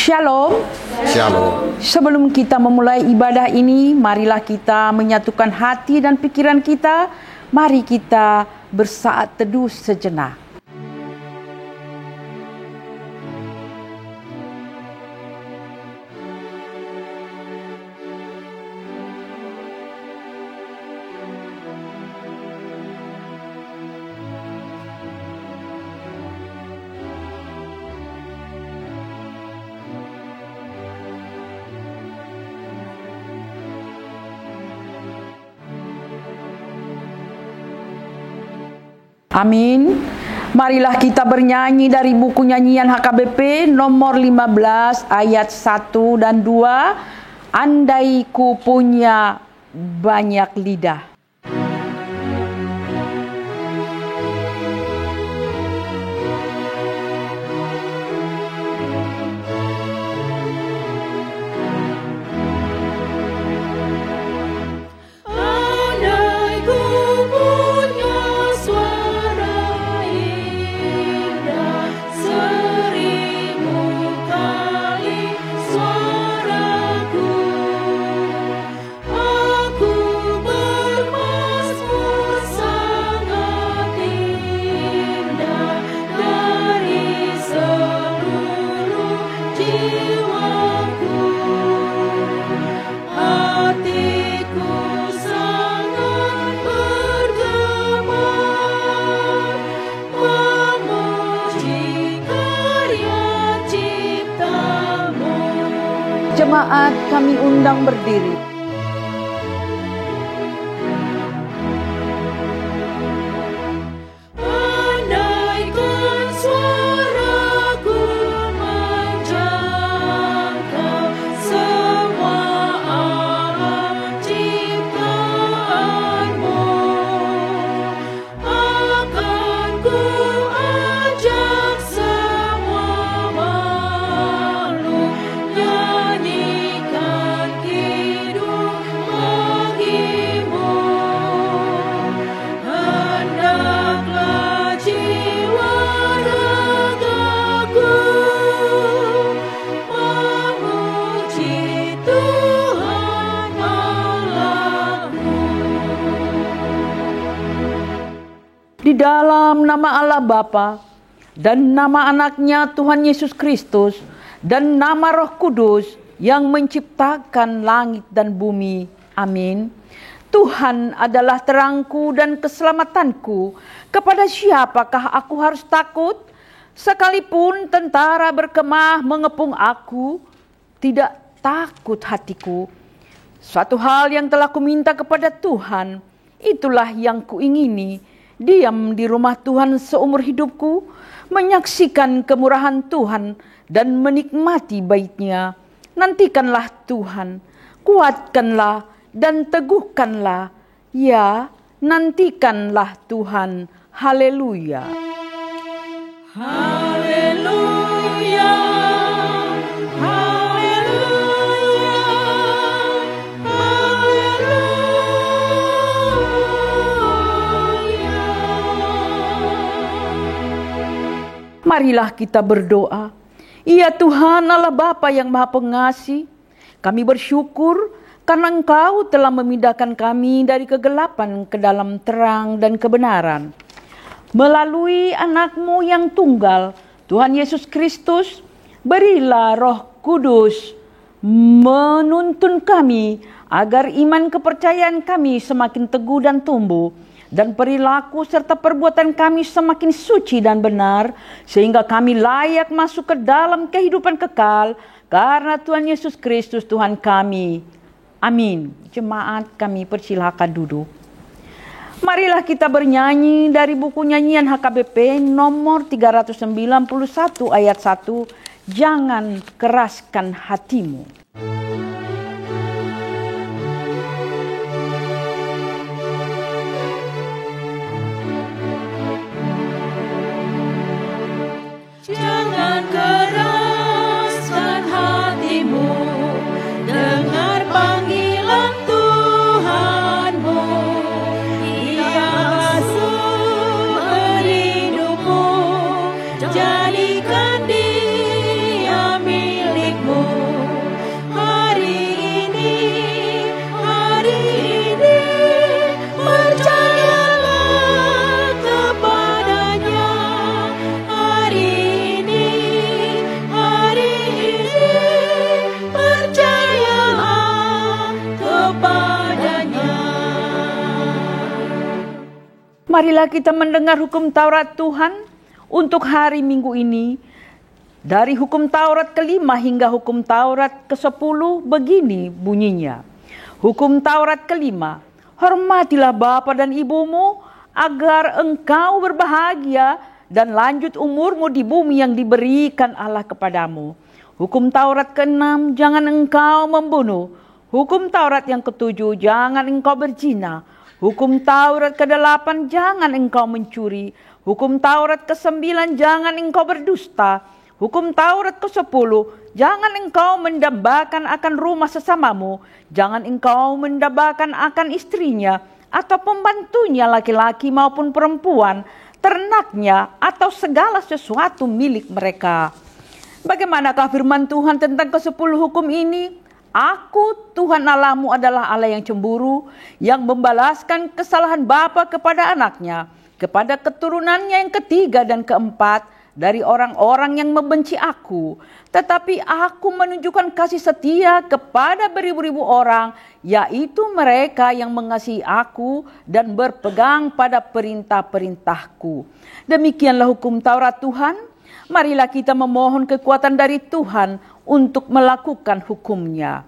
Shalom. Shalom. Sebelum kita memulai ibadah ini, marilah kita menyatukan hati dan pikiran kita. Mari kita bersaat teduh sejenak. Amin. Marilah kita bernyanyi dari buku nyanyian HKBP nomor 15 ayat 1 dan 2. Andai ku punya banyak lidah. Jemaat kami undang berdiri. Andaikan suaraku menjangkau semua alam ciptaanmu, akan ku ajak semua makhluk nyanyikan kidung bagimu. Hendaklah jiwa ragaku memuji Tuhan Allahku. Di dalam nama Allah Bapa dan nama anaknya Tuhan Yesus Kristus dan nama Roh Kudus yang menciptakan langit dan bumi. Amin. Tuhan adalah terangku dan keselamatanku. Kepada siapakah aku harus takut? Sekalipun tentara berkemah mengepung aku, tidak takut hatiku. Suatu hal yang telah kuminta kepada Tuhan, itulah yang kuingini, diam di rumah Tuhan seumur hidupku, menyaksikan kemurahan Tuhan dan menikmati bait-Nya. Nantikanlah Tuhan, kuatkanlah dan teguhkanlah. Ya, nantikanlah Tuhan. Haleluya. Haleluya, haleluya, haleluya. Marilah kita berdoa. Ya Tuhan Allah Bapa yang Maha Pengasih, kami bersyukur karena Engkau telah memindahkan kami dari kegelapan ke dalam terang dan kebenaran. Melalui anak-Mu yang tunggal, Tuhan Yesus Kristus, berilah Roh Kudus menuntun kami agar iman kepercayaan kami semakin teguh dan tumbuh, dan perilaku serta perbuatan kami semakin suci dan benar, sehingga kami layak masuk ke dalam kehidupan kekal karena Tuhan Yesus Kristus Tuhan kami. Amin. Jemaat kami persilakan duduk. Marilah kita bernyanyi dari buku nyanyian HKBP nomor 391 ayat 1. Jangan keraskan hatimu. Jangan keraskan hatimu, dengar panggilan Tuhanmu. Ia asuh hidupmu, jadikan Dia milik Marilah kita mendengar hukum Taurat Tuhan untuk hari Minggu ini. Dari hukum Taurat ke-5 hingga hukum Taurat ke-10 begini bunyinya. Hukum Taurat ke-5, hormatilah bapa dan ibumu agar engkau berbahagia dan lanjut umurmu di bumi yang diberikan Allah kepadamu. Hukum Taurat ke-6, jangan engkau membunuh. Hukum Taurat yang ke-7, jangan engkau berzina. Hukum Taurat ke-8, jangan engkau mencuri. Hukum Taurat ke-9, jangan engkau berdusta. Hukum Taurat ke-10, jangan engkau mendambakan akan rumah sesamamu. Jangan engkau mendambakan akan istrinya atau pembantunya laki-laki maupun perempuan, ternaknya atau segala sesuatu milik mereka. Bagaimanakah firman Tuhan tentang ke-10 hukum ini? Aku, Tuhan Allahmu adalah Allah yang cemburu, yang membalaskan kesalahan bapa kepada anaknya, kepada keturunannya yang ketiga dan keempat, dari orang-orang yang membenci aku. Tetapi aku menunjukkan kasih setia kepada beribu-ribu orang, yaitu mereka yang mengasihi aku dan berpegang pada perintah-perintahku. Demikianlah hukum Taurat Tuhan. Marilah kita memohon kekuatan dari Tuhan untuk melakukan hukumnya.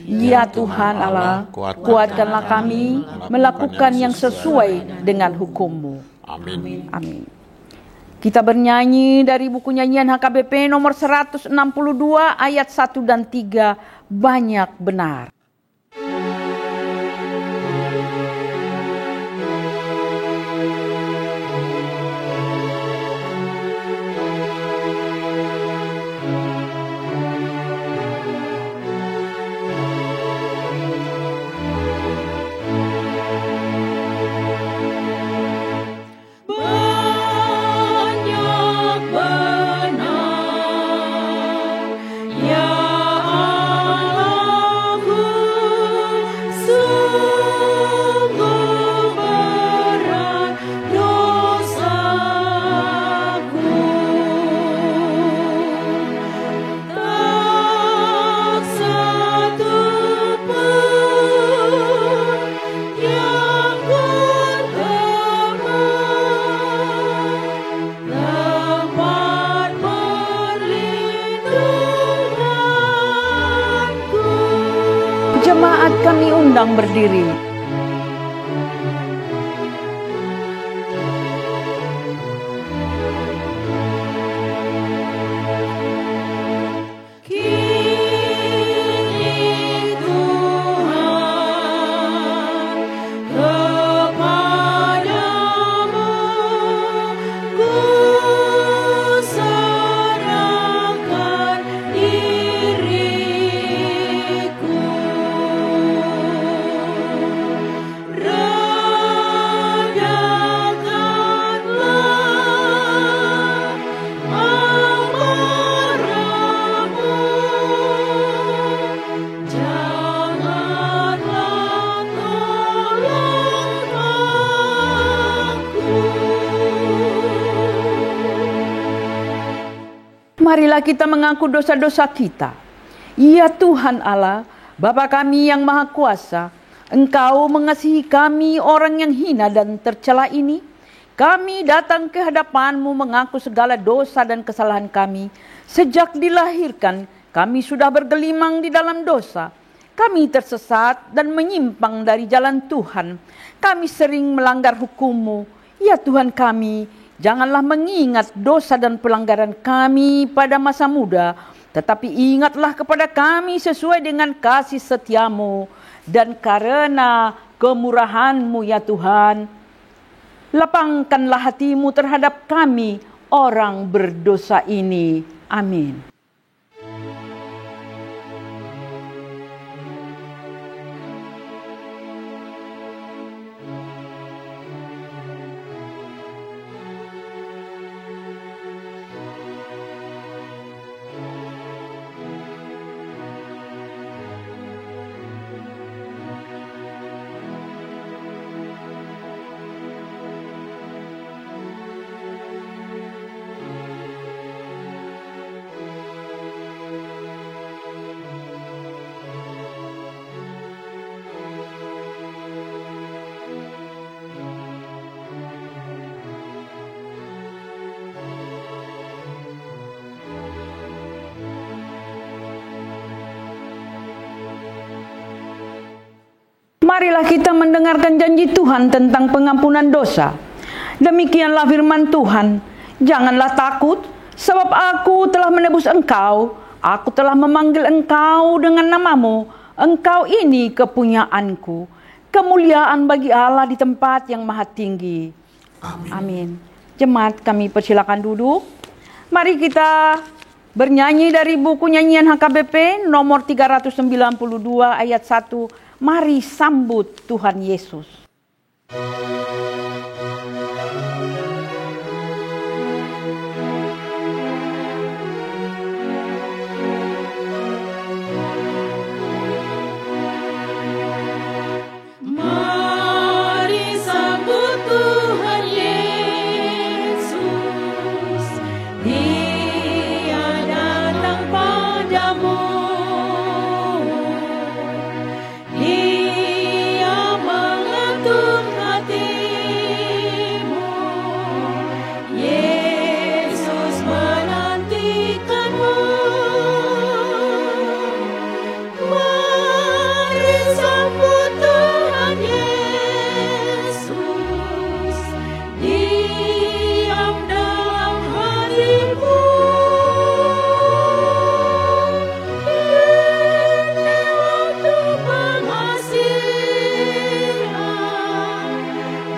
Ya Tuhan Allah, kuatkanlah kami melakukan yang sesuai dengan hukum-Mu. Amin. Amin. Kita bernyanyi dari buku nyanyian HKBP nomor 162 ayat 1 dan 3, banyak benar. Jemaat kami undang berdiri. Marilah kita mengaku dosa-dosa kita. Ya Tuhan Allah, Bapa kami yang Maha Kuasa, Engkau mengasihi kami orang yang hina dan tercela ini. Kami datang ke hadapan-Mu mengaku segala dosa dan kesalahan kami. Sejak dilahirkan, kami sudah bergelimang di dalam dosa. Kami tersesat dan menyimpang dari jalan Tuhan. Kami sering melanggar hukum-Mu. Ya Tuhan kami, janganlah mengingat dosa dan pelanggaran kami pada masa muda, tetapi ingatlah kepada kami sesuai dengan kasih setia-Mu, dan karena kemurahan-Mu ya Tuhan, lapangkanlah hati-Mu terhadap kami orang berdosa ini. Amin. Marilah kita mendengarkan janji Tuhan tentang pengampunan dosa. Demikianlah firman Tuhan, janganlah takut, sebab aku telah menebus engkau, aku telah memanggil engkau dengan namamu, engkau ini kepunyaanku. Kemuliaan bagi Allah di tempat yang maha tinggi. Amin. Jemaat, kami persilakan duduk. Mari kita bernyanyi dari buku nyanyian HKBP nomor 392 ayat 1. Mari sambut Tuhan Yesus. Mari sambut Tuhan Yesus, Dia datang padamu. Dia mengetuk hatimu. Yesus menantikanmu. Mari sambut Tuhan Yesus, diam dalam hatimu. Ini waktu pengasihan,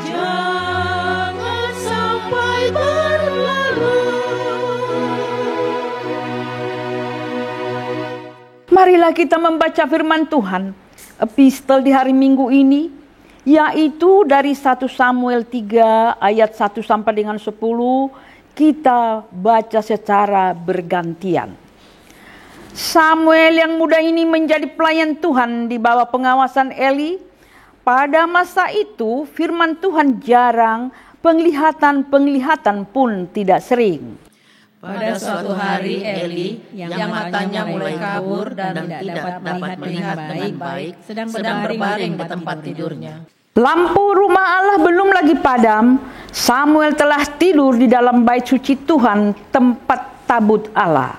jangan sampai berlalu. Marilah kita membaca firman Tuhan, epistel di hari Minggu ini, yaitu dari 1 Samuel 3 ayat 1 sampai dengan 10, kita baca secara bergantian. Samuel yang muda ini menjadi pelayan Tuhan di bawah pengawasan Eli. Pada masa itu firman Tuhan jarang, penglihatan pun tidak sering. Pada suatu hari Eli yang matanya mulai kabur dan tidak dapat melihat dengan baik sedang berbaring di tempat tidurnya. Lampu rumah Allah belum lagi padam. Samuel telah tidur di dalam bait suci Tuhan, tempat tabut Allah.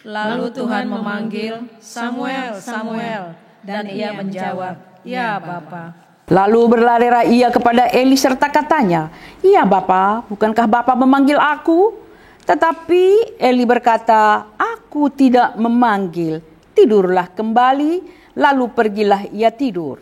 Lalu Tuhan memanggil, "Samuel, Samuel." Dan ia menjawab, "Ya, Bapa." Lalu berlarilah ia kepada Eli serta katanya, "Ya Bapa, bukankah Bapa memanggil aku?" Tetapi Eli berkata, "Aku tidak memanggil, tidurlah kembali." Lalu pergilah ia tidur.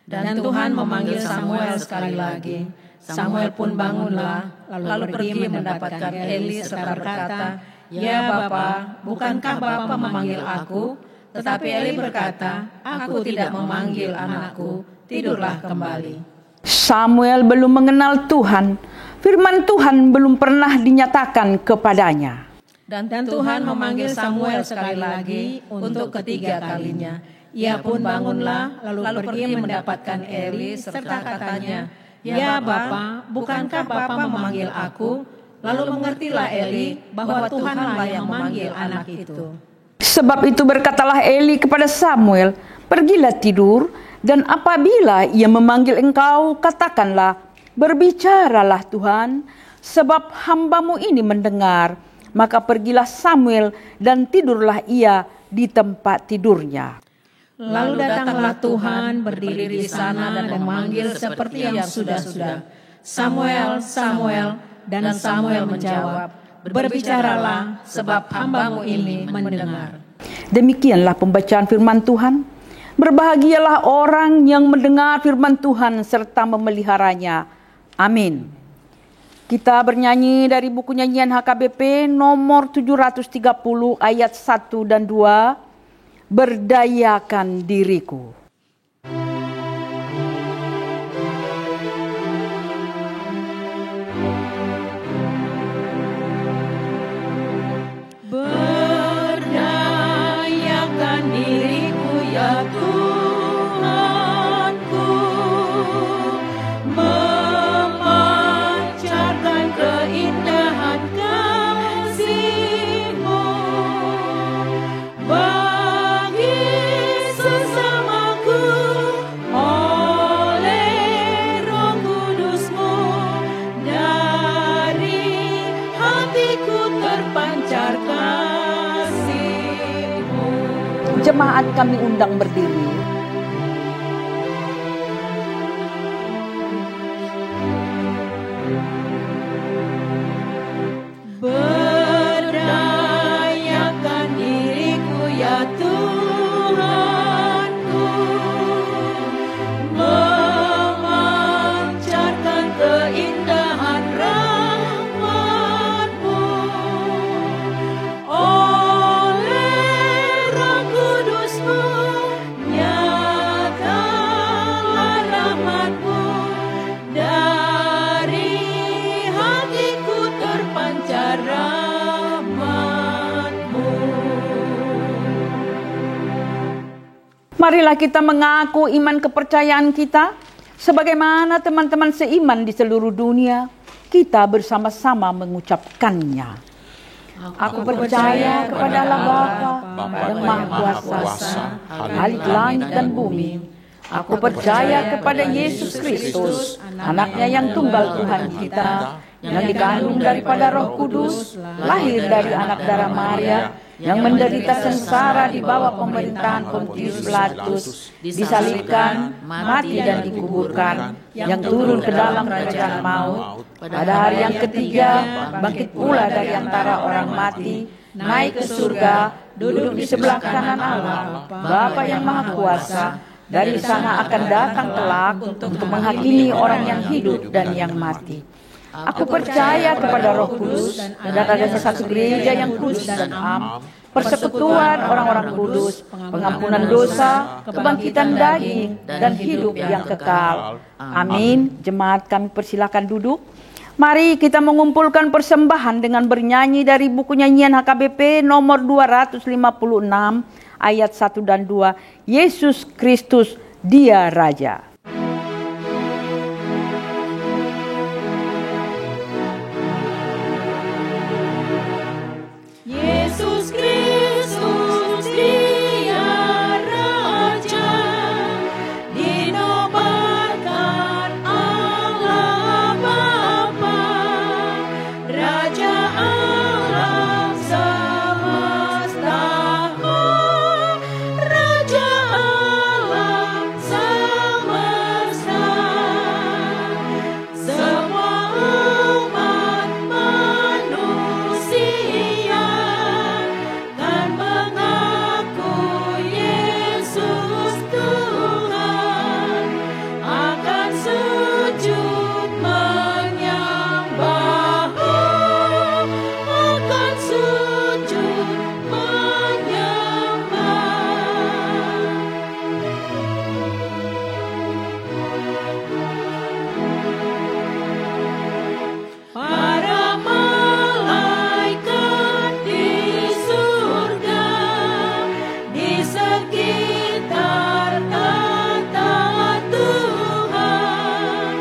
Dan Tuhan memanggil Samuel sekali lagi. Samuel pun bangunlah, lalu pergi mendapatkan Eli serta berkata, "Ya Bapa, bukankah Bapa memanggil aku?" Tetapi Eli berkata, "Aku tidak memanggil anakku, tidurlah kembali." Samuel belum mengenal Tuhan. Firman Tuhan belum pernah dinyatakan kepadanya. Dan Tuhan memanggil Samuel sekali lagi untuk ketiga kalinya. Ia pun bangunlah, lalu pergi mendapatkan Eli serta katanya, "Ya Bapa, bukankah Bapa memanggil aku?" Lalu mengertilah Eli bahwa Tuhanlah yang memanggil anak itu. Sebab itu berkatalah Eli kepada Samuel, "Pergilah tidur, dan apabila ia memanggil engkau, katakanlah, berbicaralah Tuhan, sebab hambamu ini mendengar." Maka pergilah Samuel dan tidurlah ia di tempat tidurnya. Lalu datanglah Tuhan berdiri di sana dan memanggil seperti yang sudah-sudah, "Samuel, Samuel." Dan Samuel menjawab, "Berbicaralah, sebab hambamu ini mendengar." Demikianlah pembacaan firman Tuhan. Berbahagialah orang yang mendengar firman Tuhan serta memeliharanya. Amin. Kita bernyanyi dari buku nyanyian HKBP nomor 730 ayat 1 dan 2. Berdayakan diriku. Berdayakan diriku ya Tuhanku, memancarkan keindahan kasih-Mu bagi sesamaku oleh Roh Kudus-Mu. Dari hatiku terpancar kasih-Mu. Jemaat kami undang berdiri. Marilah kita mengaku iman kepercayaan kita, sebagaimana teman-teman seiman di seluruh dunia, kita bersama-sama mengucapkannya. Aku percaya kepada Allah Bapa yang Maha Kuasa, Khalik langit dan bumi. Aku percaya kepada Yesus Kristus, anaknya yang tunggal Tuhan kita, yang dikandung daripada Roh Kudus, lahir dari anak darah Maria, yang menderita sengsara di bawah pemerintahan Pontius Pilatus, disalibkan, mati dan dikuburkan, yang turun ke dalam kerajaan maut, pada hari yang ketiga bangkit pula dari antara orang mati, naik ke surga, duduk di sebelah kanan Allah, Bapa yang Maha Kuasa. Dari sana akan datang kelak untuk menghakimi orang yang hidup dan yang mati. Aku percaya kepada Roh Kudus dan ada satu gereja yang kudus dan am, persekutuan orang-orang kudus, pengampunan dosa, kebangkitan daging, dan hidup yang kekal. Amin. Jemaat, kami persilakan duduk. Mari kita mengumpulkan persembahan dengan bernyanyi dari buku nyanyian HKBP nomor 256 ayat 1 dan 2. Yesus Kristus, Dia Raja. Yesus Kristus, Dia Raja, dinobatkan Allah Bapa, Raja alam semesta, Raja alam semesta. Semua umat manusia kan mengaku Yesus Tuhan, akan sujud menyembah, akan sujud menyembah. Para malaikat di surga, di sekitar tahta Tuhan,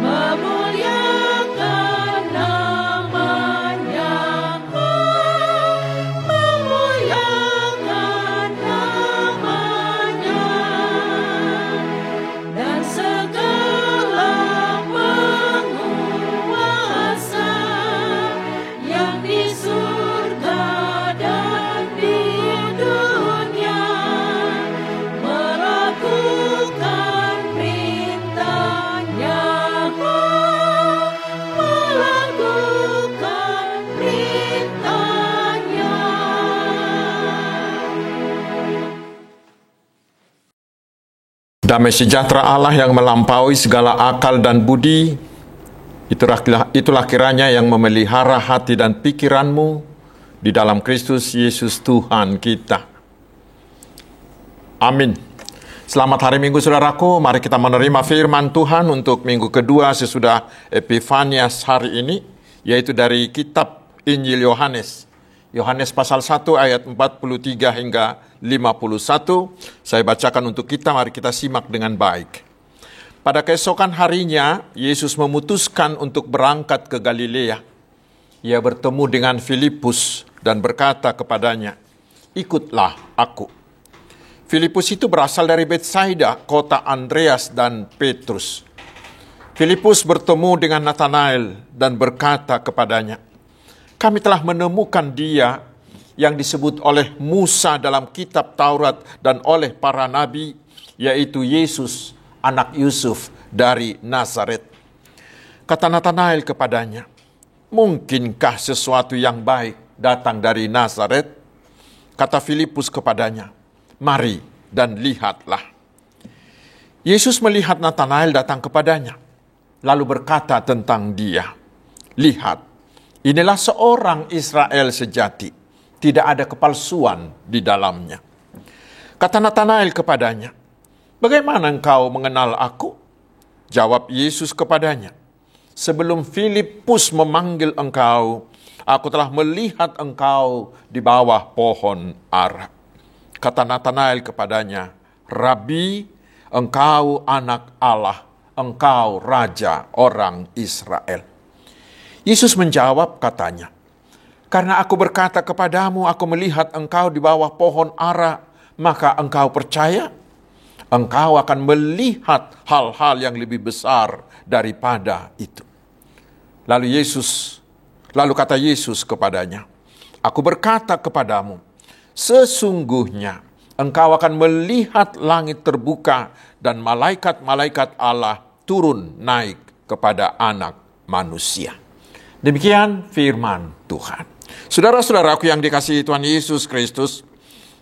memuliakan namanya, memuliakan namanya. Dan segala penguasa yang di surga dan di dunia melakukan perintahnya, melakukan perintahnya. Damai sejahtera Allah yang melampaui segala akal dan budi, itulah kiranya yang memelihara hati dan pikiranmu di dalam Kristus Yesus Tuhan kita. Amin. Selamat hari Minggu saudaraku, mari kita menerima firman Tuhan untuk minggu kedua sesudah Epifanias hari ini, yaitu dari kitab Injil Yohanes. Yohanes pasal 1 ayat 43 hingga 51. Saya bacakan untuk kita, mari kita simak dengan baik. Pada keesokan harinya, Yesus memutuskan untuk berangkat ke Galilea. Ia bertemu dengan Filipus dan berkata kepadanya, "Ikutlah aku." Filipus itu berasal dari Betsaida, kota Andreas dan Petrus. Filipus bertemu dengan Nathanael dan berkata kepadanya, "Kami telah menemukan Dia yang disebut oleh Musa dalam kitab Taurat dan oleh para nabi, yaitu Yesus, anak Yusuf dari Nazaret." Kata Nathanael kepadanya, "Mungkinkah sesuatu yang baik datang dari Nazaret?" Kata Filipus kepadanya, "Mari dan lihatlah." Yesus melihat Nathanael datang kepadanya, lalu berkata tentang dia, "Lihat, inilah seorang Israel sejati, tidak ada kepalsuan di dalamnya." Kata Nathanael kepadanya, "Bagaimana engkau mengenal aku?" Jawab Yesus kepadanya, "Sebelum Filipus memanggil engkau, aku telah melihat engkau di bawah pohon ara." Kata Nathanael kepadanya, Rabi, engkau anak Allah, engkau raja orang Israel. Yesus menjawab katanya, karena aku berkata kepadamu, aku melihat engkau di bawah pohon ara, maka engkau percaya? Engkau akan melihat hal-hal yang lebih besar daripada itu. Lalu kata Yesus kepadanya, aku berkata kepadamu, sesungguhnya engkau akan melihat langit terbuka dan malaikat-malaikat Allah turun naik kepada anak manusia. Demikian firman Tuhan. Saudara-saudaraku yang dikasihi Tuhan Yesus Kristus,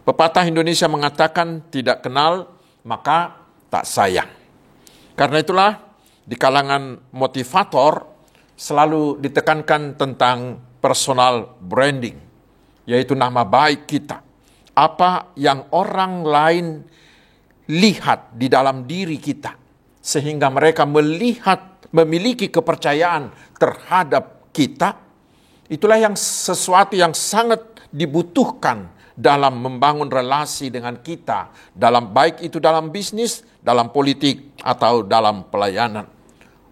pepatah Indonesia mengatakan tidak kenal maka tak sayang. Karena itulah di kalangan motivator selalu ditekankan tentang personal branding, yaitu nama baik kita. Apa yang orang lain lihat di dalam diri kita, sehingga mereka memiliki kepercayaan terhadap kita. Itulah sesuatu yang sangat dibutuhkan dalam membangun relasi dengan kita, baik itu dalam bisnis, dalam politik, atau dalam pelayanan.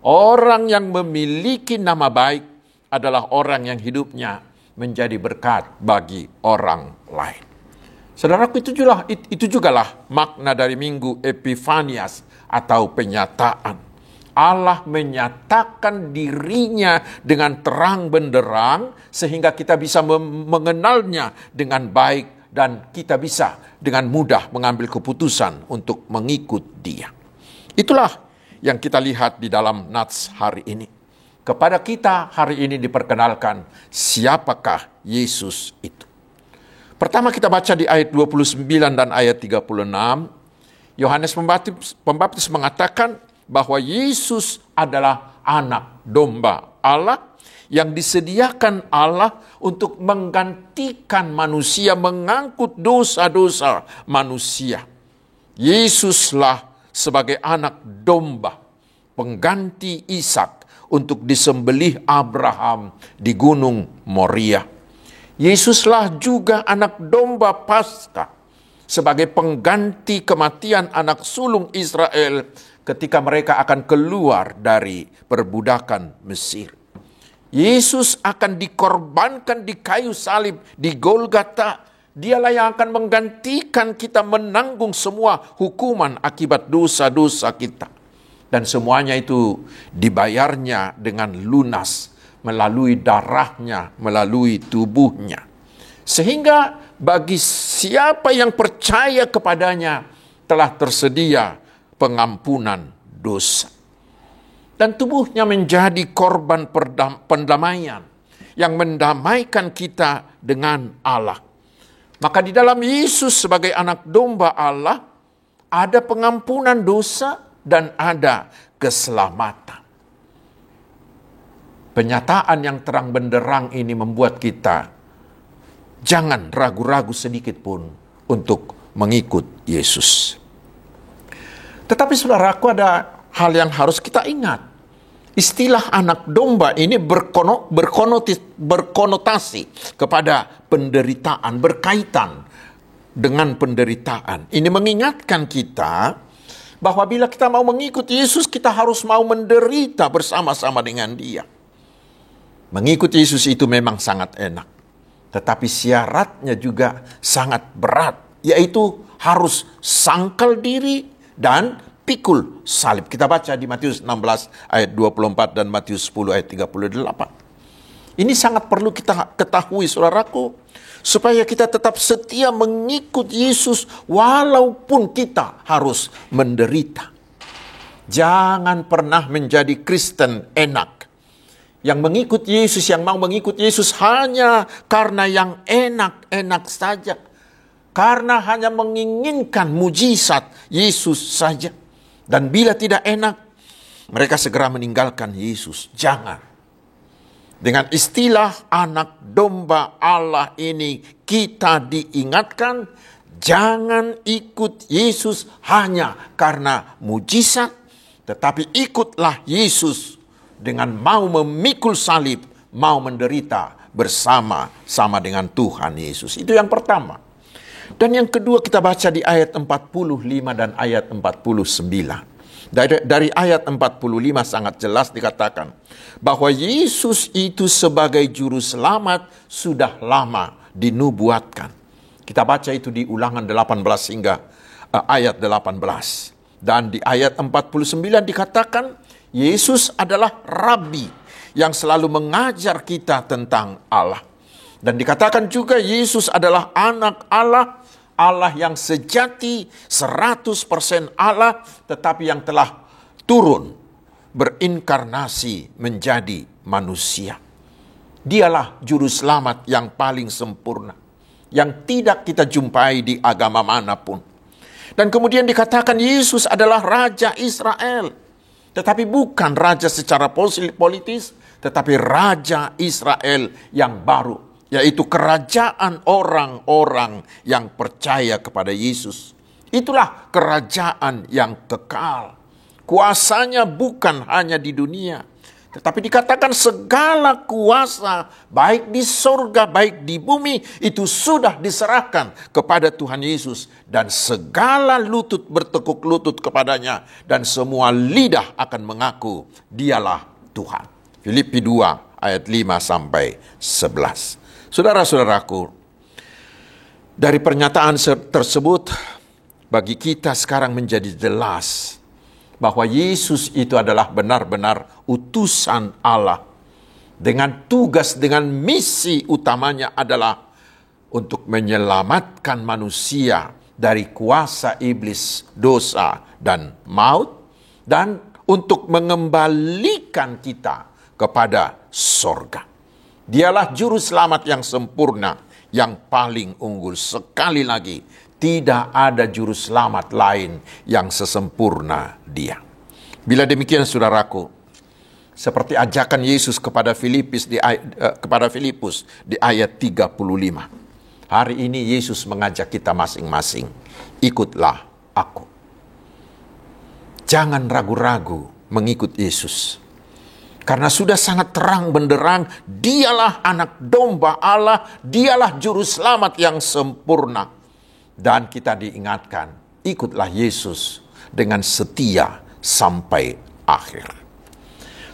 Orang yang memiliki nama baik adalah orang yang hidupnya menjadi berkat bagi orang lain. Saudaraku, itu jugalah makna dari Minggu Epifanias atau penyataan. Allah menyatakan dirinya dengan terang benderang sehingga kita bisa mengenalnya dengan baik dan kita bisa dengan mudah mengambil keputusan untuk mengikut Dia. Itulah yang kita lihat di dalam Nats hari ini. Kepada kita hari ini diperkenalkan siapakah Yesus itu. Pertama kita baca di ayat 29 dan ayat 36. Yohanes Pembaptis mengatakan bahwa Yesus adalah anak domba Allah yang disediakan Allah untuk menggantikan manusia, mengangkut dosa-dosa manusia. Yesuslah sebagai anak domba, pengganti Ishak untuk disembelih Abraham di Gunung Moria. Yesuslah juga anak domba Paskah sebagai pengganti kematian anak sulung Israel ketika mereka akan keluar dari perbudakan Mesir. Yesus akan dikorbankan di kayu salib di Golgota. Dialah yang akan menggantikan kita menanggung semua hukuman akibat dosa-dosa kita. Dan semuanya itu dibayarnya dengan lunas melalui darahnya, melalui tubuhnya. Sehingga bagi siapa yang percaya kepadanya telah tersedia pengampunan dosa. Dan tubuhnya menjadi korban pendamaian yang mendamaikan kita dengan Allah. Maka di dalam Yesus sebagai anak domba Allah ada pengampunan dosa dan ada keselamatan. Penyataan yang terang benderang ini membuat kita jangan ragu-ragu sedikit pun untuk mengikut Yesus. Tetapi saudaraku, ada hal yang harus kita ingat. Istilah anak domba ini berkonotasi kepada penderitaan, berkaitan dengan penderitaan. Ini mengingatkan kita bahwa bila kita mau mengikuti Yesus, kita harus mau menderita bersama-sama dengan Dia. Mengikuti Yesus itu memang sangat enak, tetapi syaratnya juga sangat berat, yaitu harus sangkal diri dan pikul salib. Kita baca di Matius 16 ayat 24 dan Matius 10 ayat 38. Ini sangat perlu kita ketahui, saudaraku, supaya kita tetap setia mengikut Yesus walaupun kita harus menderita. Jangan pernah menjadi Kristen enak, yang mengikut Yesus, yang mau mengikut Yesus hanya karena yang enak-enak saja, karena hanya menginginkan mujizat Yesus saja. Dan bila tidak enak, mereka segera meninggalkan Yesus. Jangan. Dengan istilah anak domba Allah ini kita diingatkan, jangan ikut Yesus hanya karena mujizat, tetapi ikutlah Yesus dengan mau memikul salib, mau menderita bersama-sama dengan Tuhan Yesus. Itu yang pertama. Dan yang kedua kita baca di ayat 45 dan ayat 49. Dari ayat 45 sangat jelas dikatakan bahwa Yesus itu sebagai juru selamat sudah lama dinubuatkan. Kita baca itu di Ulangan 18 hingga ayat 18. Dan di ayat 49 dikatakan Yesus adalah Rabi yang selalu mengajar kita tentang Allah. Dan dikatakan juga Yesus adalah anak Allah, Allah yang sejati, 100% Allah, tetapi yang telah turun, berinkarnasi menjadi manusia. Dialah juru selamat yang paling sempurna, yang tidak kita jumpai di agama manapun. Dan kemudian dikatakan Yesus adalah Raja Israel, tetapi bukan raja secara politis, tetapi Raja Israel yang baru, yaitu kerajaan orang-orang yang percaya kepada Yesus. Itulah kerajaan yang kekal. Kuasanya bukan hanya di dunia, tetapi dikatakan segala kuasa, baik di surga, baik di bumi, itu sudah diserahkan kepada Tuhan Yesus. Dan segala lutut bertekuk lutut kepadanya, dan semua lidah akan mengaku dialah Tuhan. Filipi 2 ayat 5 sampai 11. Saudara-saudaraku, dari pernyataan tersebut, bagi kita sekarang menjadi jelas bahwa Yesus itu adalah benar-benar utusan Allah. Dengan tugas, dengan misi utamanya adalah untuk menyelamatkan manusia dari kuasa iblis, dosa, dan maut, dan untuk mengembalikan kita kepada sorga. Dialah juru selamat yang sempurna, yang paling unggul. Sekali lagi, tidak ada juru selamat lain yang sesempurna Dia. Bila demikian saudaraku, seperti ajakan Yesus kepada Filipus di ayat 35. Hari ini Yesus mengajak kita masing-masing, ikutlah aku. Jangan ragu-ragu mengikut Yesus. Karena sudah sangat terang benderang, dialah anak domba Allah, dialah juru selamat yang sempurna. Dan kita diingatkan, ikutlah Yesus dengan setia sampai akhir.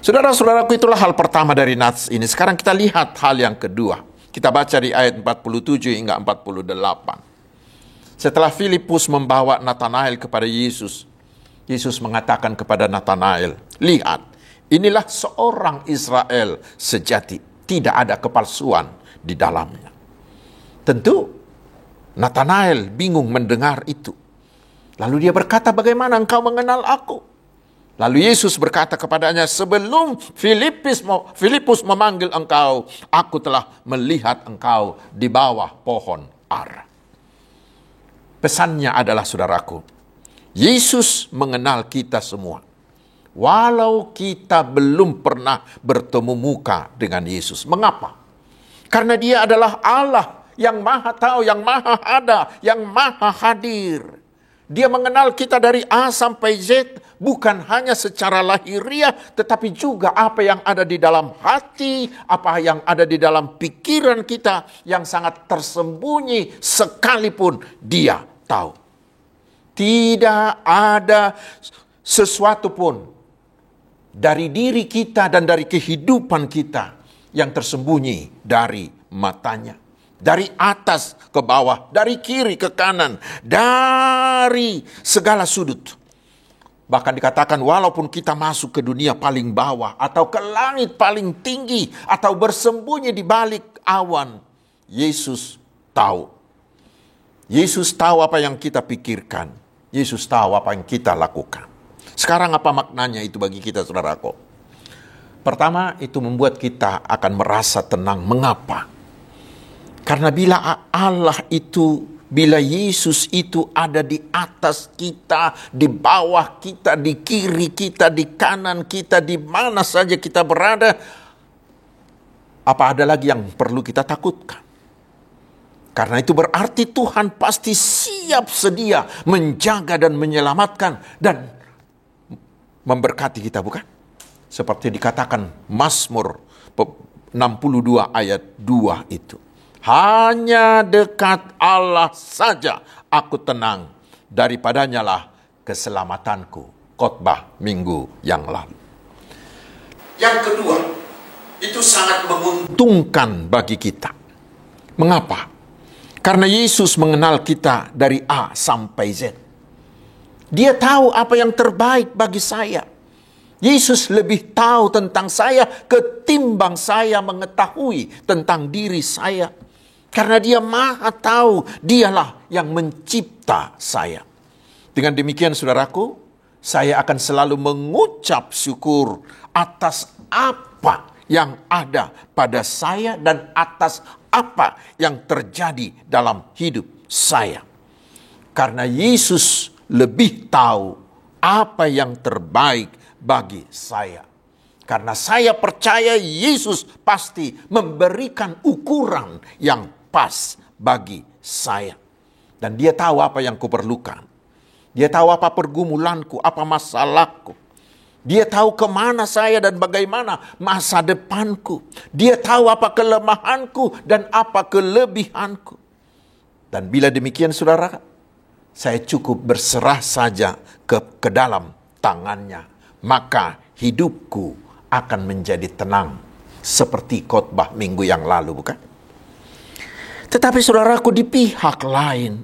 Saudara-saudaraku, itulah hal pertama dari nats ini. Sekarang kita lihat hal yang kedua. Kita baca di ayat 47 hingga 48. Setelah Filipus membawa Natanael kepada Yesus, Yesus mengatakan kepada Natanael, lihat, inilah seorang Israel sejati, tidak ada kepalsuan di dalamnya. Tentu Natanael bingung mendengar itu. Lalu dia berkata, bagaimana engkau mengenal aku? Lalu Yesus berkata kepadanya, sebelum Filipus memanggil engkau, aku telah melihat engkau di bawah pohon ara. Pesannya adalah, saudaraku, Yesus mengenal kita semua. Walau kita belum pernah bertemu muka dengan Yesus. Mengapa? Karena Dia adalah Allah yang maha tahu, yang maha ada, yang maha hadir. Dia mengenal kita dari A sampai Z, bukan hanya secara lahiriah, tetapi juga apa yang ada di dalam hati, apa yang ada di dalam pikiran kita, yang sangat tersembunyi sekalipun Dia tahu. Tidak ada sesuatu pun dari diri kita dan dari kehidupan kita yang tersembunyi dari matanya. Dari atas ke bawah, dari kiri ke kanan, dari segala sudut. Bahkan dikatakan walaupun kita masuk ke dunia paling bawah, atau ke langit paling tinggi, atau bersembunyi di balik awan, Yesus tahu. Yesus tahu apa yang kita pikirkan. Yesus tahu apa yang kita lakukan. Sekarang apa maknanya itu bagi kita, saudaraku? Pertama, itu membuat kita akan merasa tenang. Mengapa? Karena bila Yesus itu ada di atas kita, di bawah kita, di kiri kita, di kanan kita, di mana saja kita berada, apa ada lagi yang perlu kita takutkan? Karena itu berarti Tuhan pasti siap sedia menjaga dan menyelamatkan dan memberkati kita, bukan? Seperti dikatakan Mazmur 62 ayat 2 itu. Hanya dekat Allah saja aku tenang. Daripadanya lah keselamatanku. Khotbah minggu yang lalu. Yang kedua, itu sangat menguntungkan bagi kita. Mengapa? Karena Yesus mengenal kita dari A sampai Z. Dia tahu apa yang terbaik bagi saya. Yesus lebih tahu tentang saya ketimbang saya mengetahui tentang diri saya. Karena dia maha tahu, dialah yang mencipta saya. Dengan demikian saudaraku, saya akan selalu mengucap syukur atas apa yang ada pada saya dan atas apa yang terjadi dalam hidup saya. Karena Yesus lebih tahu apa yang terbaik bagi saya. Karena saya percaya Yesus pasti memberikan ukuran yang pas bagi saya. Dan dia tahu apa yang kuperlukan. Dia tahu apa pergumulanku, apa masalahku. Dia tahu kemana saya dan bagaimana masa depanku. Dia tahu apa kelemahanku dan apa kelebihanku. Dan bila demikian saudara, saya cukup berserah saja ke dalam tangannya. Maka hidupku akan menjadi tenang. Seperti khotbah minggu yang lalu, bukan? Tetapi saudaraku, di pihak lain,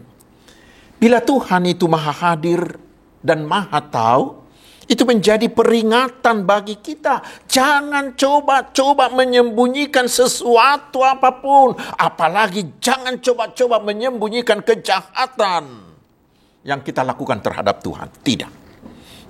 bila Tuhan itu maha hadir dan maha tahu, itu menjadi peringatan bagi kita. Jangan coba-coba menyembunyikan sesuatu apapun. Apalagi jangan coba-coba menyembunyikan kejahatan yang kita lakukan terhadap Tuhan. Tidak.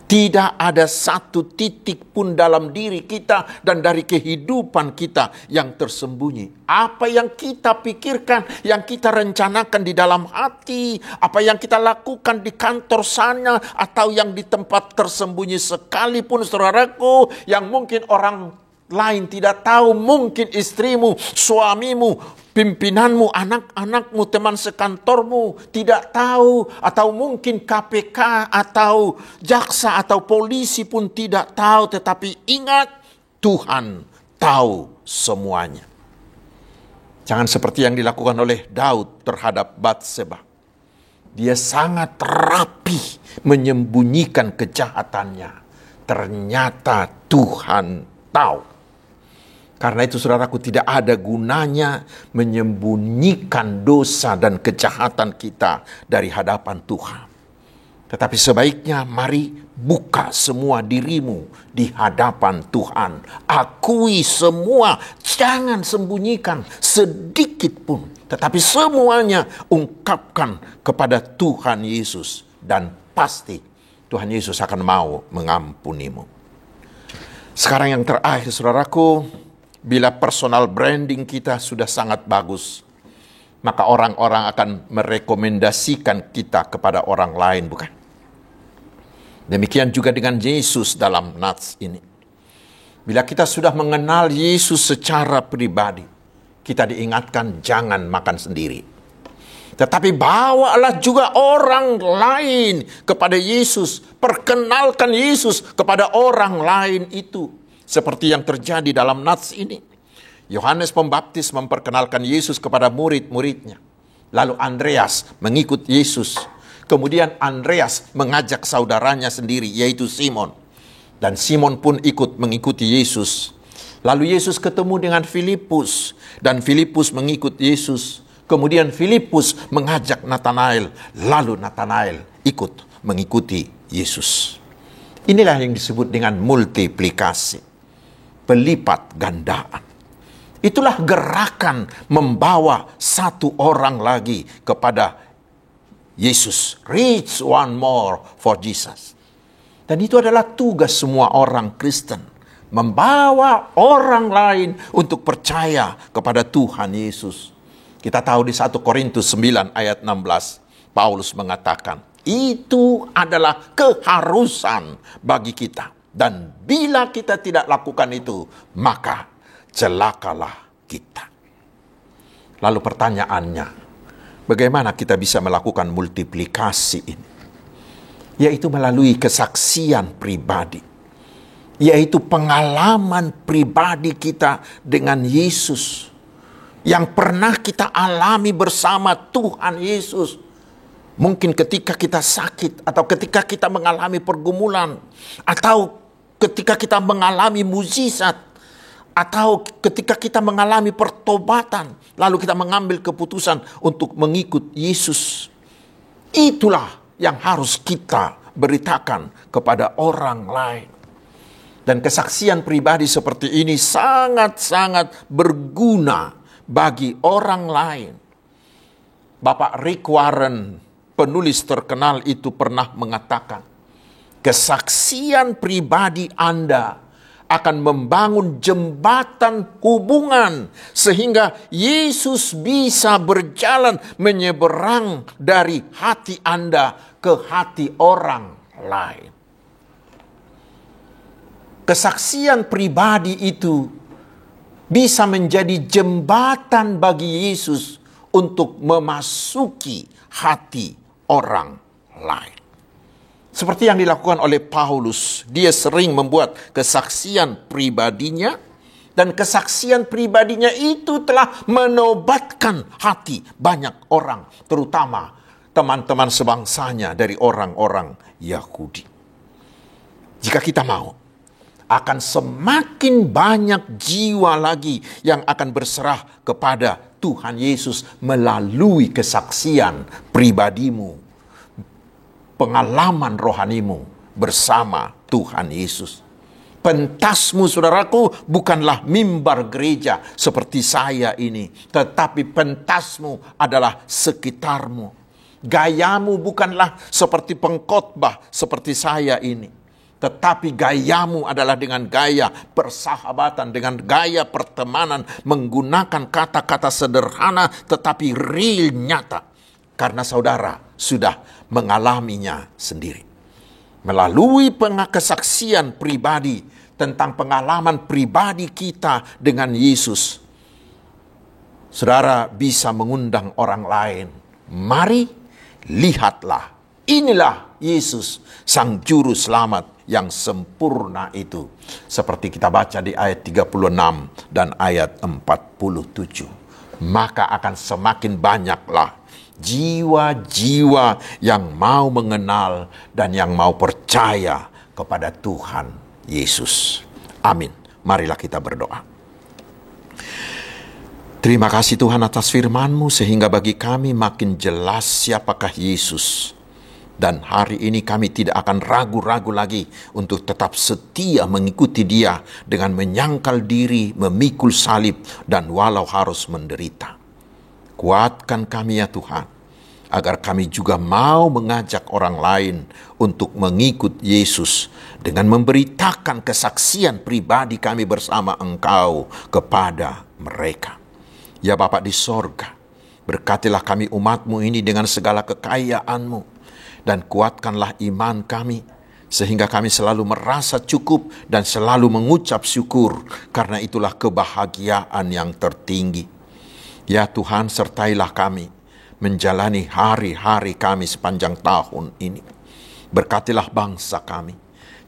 Tidak ada satu titik pun dalam diri kita dan dari kehidupan kita yang tersembunyi. Apa yang kita pikirkan, yang kita rencanakan di dalam hati, apa yang kita lakukan di kantor sana, atau yang di tempat tersembunyi sekalipun saudaraku, yang mungkin orang lain tidak tahu, mungkin istrimu, suamimu, pimpinanmu, anak-anakmu, teman sekantormu tidak tahu, atau mungkin KPK atau jaksa atau polisi pun tidak tahu, tetapi ingat, Tuhan tahu semuanya. Jangan seperti yang dilakukan oleh Daud terhadap Batseba. Dia sangat rapi menyembunyikan kejahatannya. Ternyata Tuhan tahu. Karena itu saudaraku, tidak ada gunanya menyembunyikan dosa dan kejahatan kita dari hadapan Tuhan. Tetapi sebaiknya mari buka semua dirimu di hadapan Tuhan. Akui semua, jangan sembunyikan sedikit pun. Tetapi semuanya ungkapkan kepada Tuhan Yesus. Dan pasti Tuhan Yesus akan mau mengampunimu. Sekarang yang terakhir saudaraku, bila personal branding kita sudah sangat bagus, maka orang-orang akan merekomendasikan kita kepada orang lain, bukan? Demikian juga dengan Yesus dalam nats ini. Bila kita sudah mengenal Yesus secara pribadi, kita diingatkan jangan makan sendiri. Tetapi bawalah juga orang lain kepada Yesus. Perkenalkan Yesus kepada orang lain itu. Seperti yang terjadi dalam nats ini. Yohanes Pembaptis memperkenalkan Yesus kepada murid-muridnya. Lalu Andreas mengikut Yesus. Kemudian Andreas mengajak saudaranya sendiri, yaitu Simon. Dan Simon pun ikut mengikuti Yesus. Lalu Yesus ketemu dengan Filipus. Dan Filipus mengikut Yesus. Kemudian Filipus mengajak Natanael. Lalu Natanael ikut mengikuti Yesus. Inilah yang disebut dengan multiplikasi. Pelipat gandaan. Itulah gerakan membawa satu orang lagi kepada Yesus. Reach one more for Jesus. Dan itu adalah tugas semua orang Kristen. Membawa orang lain untuk percaya kepada Tuhan Yesus. Kita tahu di 1 Korintus 9 ayat 16. Paulus mengatakan, itu adalah keharusan bagi kita. Dan bila kita tidak lakukan itu, maka celakalah kita. Lalu pertanyaannya, bagaimana kita bisa melakukan multiplikasi ini? Yaitu melalui kesaksian pribadi. Yaitu pengalaman pribadi kita dengan Yesus. yang pernah kita alami bersama Tuhan Yesus. Mungkin ketika kita sakit, atau ketika kita mengalami pergumulan, atau ketika kita mengalami mukjizat, atau ketika kita mengalami pertobatan, lalu kita mengambil keputusan untuk mengikut Yesus. Itulah yang harus kita beritakan kepada orang lain. Dan kesaksian pribadi seperti ini sangat-sangat berguna bagi orang lain. Bapak Rick Warren, penulis terkenal itu, pernah mengatakan, kesaksian pribadi Anda akan membangun jembatan hubungan sehingga Yesus bisa berjalan menyeberang dari hati Anda ke hati orang lain. Kesaksian pribadi itu bisa menjadi jembatan bagi Yesus untuk memasuki hati orang lain. Seperti yang dilakukan oleh Paulus, dia sering membuat kesaksian pribadinya, dan kesaksian pribadinya itu telah menobatkan hati banyak orang, terutama teman-teman sebangsanya dari orang-orang Yahudi. Jika kita mau, akan semakin banyak jiwa lagi yang akan berserah kepada Tuhan Yesus melalui kesaksian pribadimu, pengalaman rohanimu bersama Tuhan Yesus. Pentasmu, saudaraku, bukanlah mimbar gereja seperti saya ini, tetapi pentasmu adalah sekitarmu. Gayamu bukanlah seperti pengkhotbah seperti saya ini, tetapi gayamu adalah dengan gaya persahabatan, dengan gaya pertemanan, menggunakan kata-kata sederhana tetapi real, nyata. Karena saudara sudah mengalaminya sendiri. Melalui kesaksian pribadi tentang pengalaman pribadi kita dengan Yesus, saudara bisa mengundang orang lain. Mari, lihatlah, inilah Yesus, Sang Juru Selamat yang sempurna itu. Seperti kita baca di ayat 36 dan ayat 47. Maka akan semakin banyaklah jiwa-jiwa yang mau mengenal dan yang mau percaya kepada Tuhan Yesus. Amin. Marilah kita berdoa. Terima kasih Tuhan atas firman-Mu sehingga bagi kami makin jelas siapakah Yesus. Dan hari ini kami tidak akan ragu-ragu lagi untuk tetap setia mengikuti Dia dengan menyangkal diri, memikul salib, dan walau harus menderita. Kuatkan kami ya Tuhan, agar kami juga mau mengajak orang lain untuk mengikut Yesus dengan memberitakan kesaksian pribadi kami bersama Engkau kepada mereka. Ya Bapa di sorga, berkatilah kami umat-Mu ini dengan segala kekayaan-Mu, dan kuatkanlah iman kami, sehingga kami selalu merasa cukup dan selalu mengucap syukur, karena itulah kebahagiaan yang tertinggi. Ya Tuhan, sertailah kami menjalani hari-hari kami sepanjang tahun ini. Berkatilah bangsa kami.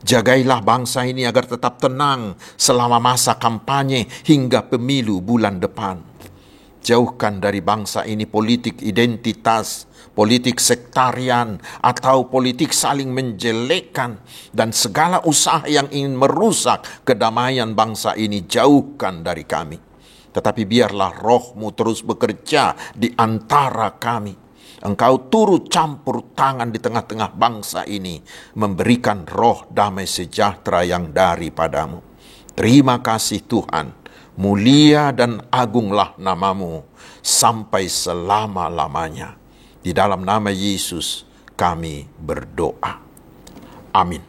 Jagailah bangsa ini agar tetap tenang selama masa kampanye hingga pemilu bulan depan. Jauhkan dari bangsa ini politik identitas, politik sektarian, atau politik saling menjelekkan, dan segala usaha yang ingin merusak kedamaian bangsa ini jauhkan dari kami. Tetapi biarlah Roh-Mu terus bekerja di antara kami. Engkau turut campur tangan di tengah-tengah bangsa ini, memberikan roh damai sejahtera yang daripadamu. Terima kasih Tuhan, mulia dan agunglah nama-Mu sampai selama-lamanya. Di dalam nama Yesus kami berdoa. Amin.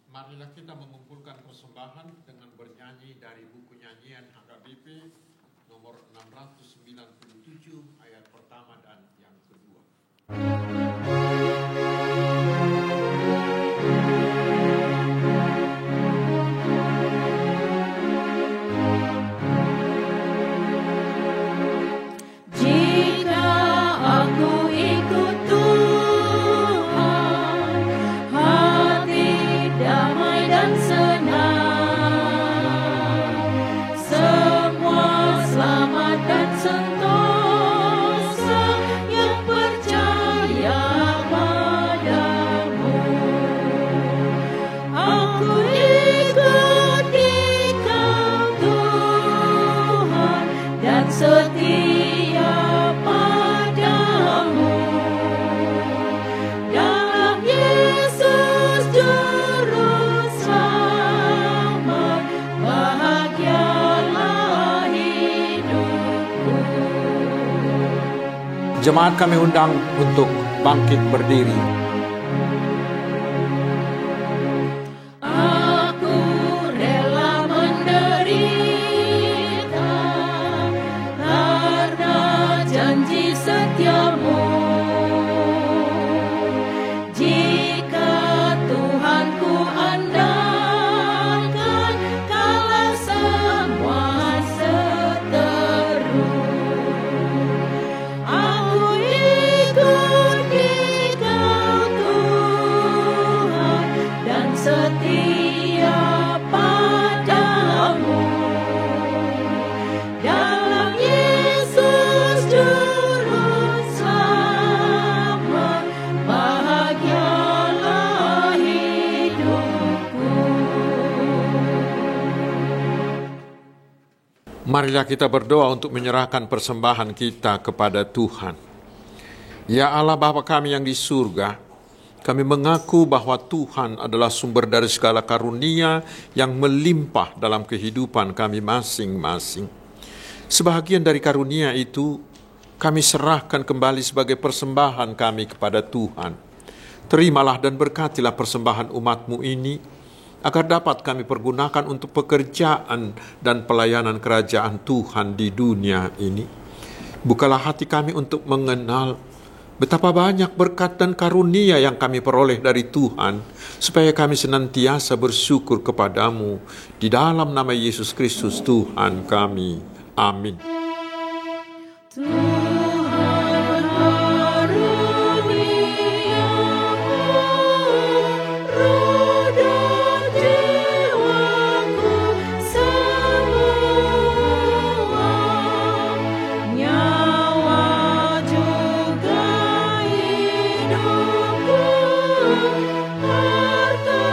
Marilah kita mengumpulkan persembahan dengan bernyanyi dari buku nyanyian HKBP nomor 697 ayat pertama dan yang kedua. Jika aku ikut Tuhan, Jemaat kami undang untuk bangkit berdiri. Aku rela menderita karena janji setiamu. Jika Tuhan ku andalkan, kala semua seteru. Aku ikut Engkau Tuhan dan setia padamu. Dalam Yesus Juru Selamat, bahagialah hidupku. Marilah kita berdoa untuk menyerahkan persembahan kita kepada Tuhan. Ya Allah Bapa kami yang di surga, kami mengaku bahwa Tuhan adalah sumber dari segala karunia yang melimpah dalam kehidupan kami masing-masing. Sebahagian dari karunia itu kami serahkan kembali sebagai persembahan kami kepada Tuhan. Terimalah dan berkatilah persembahan umat-Mu ini, agar dapat kami pergunakan untuk pekerjaan dan pelayanan kerajaan Tuhan di dunia ini. Bukalah hati kami untuk mengenal betapa banyak berkat dan karunia yang kami peroleh dari Tuhan, supaya kami senantiasa bersyukur kepadamu. Di dalam nama Yesus Kristus Tuhan kami. Amin. Tuhan karuniamu, roh dan jiwaku semua, nyawa juga hidupku, harta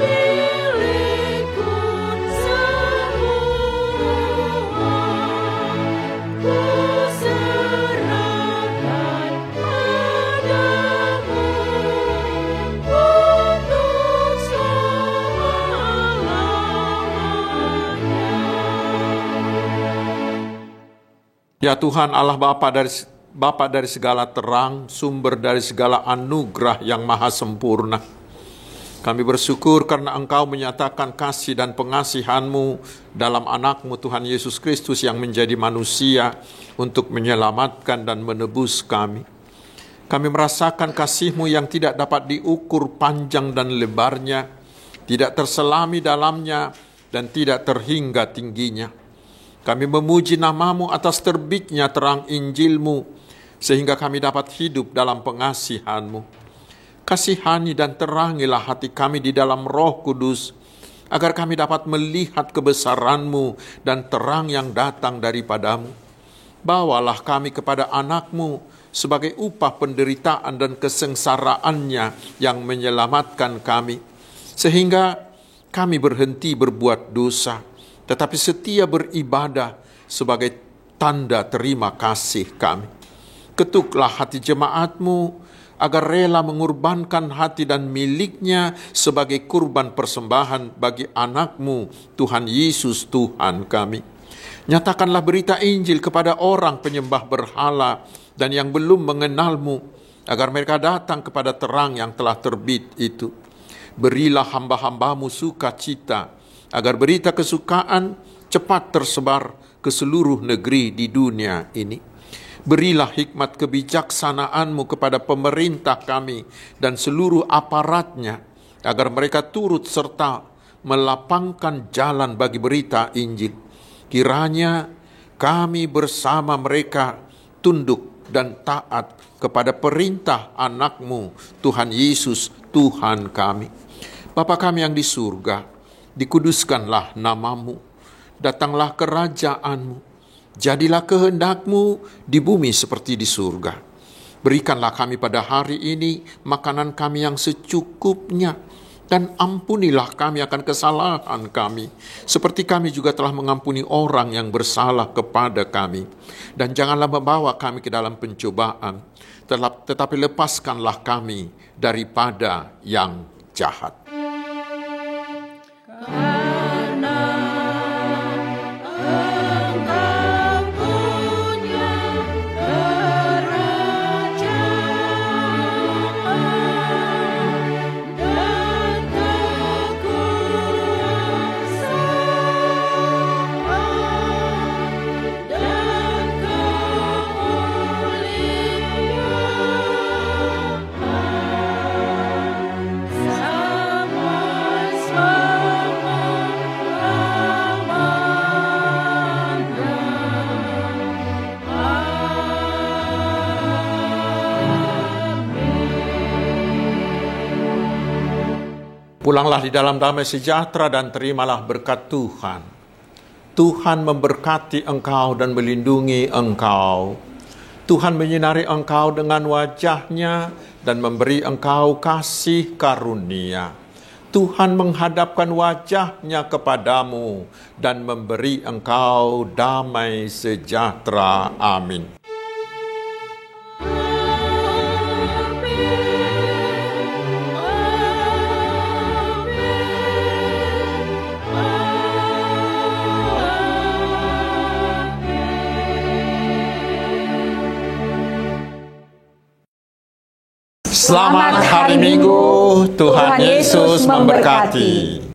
milikku semua. Ku serahkan padamu untuk selama-lamanya. Ya Tuhan Allah Bapa dari segala terang, sumber dari segala anugerah yang maha sempurna. Kami bersyukur karena Engkau menyatakan kasih dan pengasihan-Mu dalam anak-Mu Tuhan Yesus Kristus yang menjadi manusia untuk menyelamatkan dan menebus kami. Kami merasakan kasih-Mu yang tidak dapat diukur panjang dan lebarnya, tidak terselami dalamnya, dan tidak terhingga tingginya. Kami memuji nama-Mu atas terbitnya terang Injil-Mu, sehingga kami dapat hidup dalam pengasihan-Mu. Kasihani dan terangilah hati kami di dalam Roh Kudus, agar kami dapat melihat kebesaran-Mu dan terang yang datang daripada-Mu. Bawalah kami kepada anak-Mu sebagai upah penderitaan dan kesengsaraannya yang menyelamatkan kami, sehingga kami berhenti berbuat dosa, tetapi setia beribadah sebagai tanda terima kasih kami. Ketuklah hati jemaat-Mu, agar rela mengorbankan hati dan miliknya sebagai kurban persembahan bagi anak-Mu, Tuhan Yesus Tuhan kami. Nyatakanlah berita Injil kepada orang penyembah berhala dan yang belum mengenal-Mu, agar mereka datang kepada terang yang telah terbit itu. Berilah hamba-hamba-Mu sukacita, agar berita kesukaan cepat tersebar ke seluruh negeri di dunia ini. Berilah hikmat kebijaksanaan-Mu kepada pemerintah kami dan seluruh aparatnya, agar mereka turut serta melapangkan jalan bagi berita Injil. Kiranya kami bersama mereka tunduk dan taat kepada perintah anak-Mu, Tuhan Yesus, Tuhan kami. Bapa kami yang di surga, dikuduskanlah nama-Mu, datanglah kerajaan-Mu. Jadilah kehendak-Mu di bumi seperti di surga. Berikanlah kami pada hari ini makanan kami yang secukupnya, dan ampunilah kami akan kesalahan kami, seperti kami juga telah mengampuni orang yang bersalah kepada kami. Dan janganlah membawa kami ke dalam pencobaan, tetapi lepaskanlah kami daripada yang jahat. Engkau punya kerajaan Pulanglah di dalam damai sejahtera dan terimalah berkat Tuhan. Tuhan memberkati engkau dan melindungi engkau. Tuhan menyinari engkau dengan wajah-Nya dan memberi engkau kasih karunia. Tuhan menghadapkan wajah-Nya kepadamu dan memberi engkau damai sejahtera. Amin. Selamat hari Minggu, Tuhan Yesus memberkati.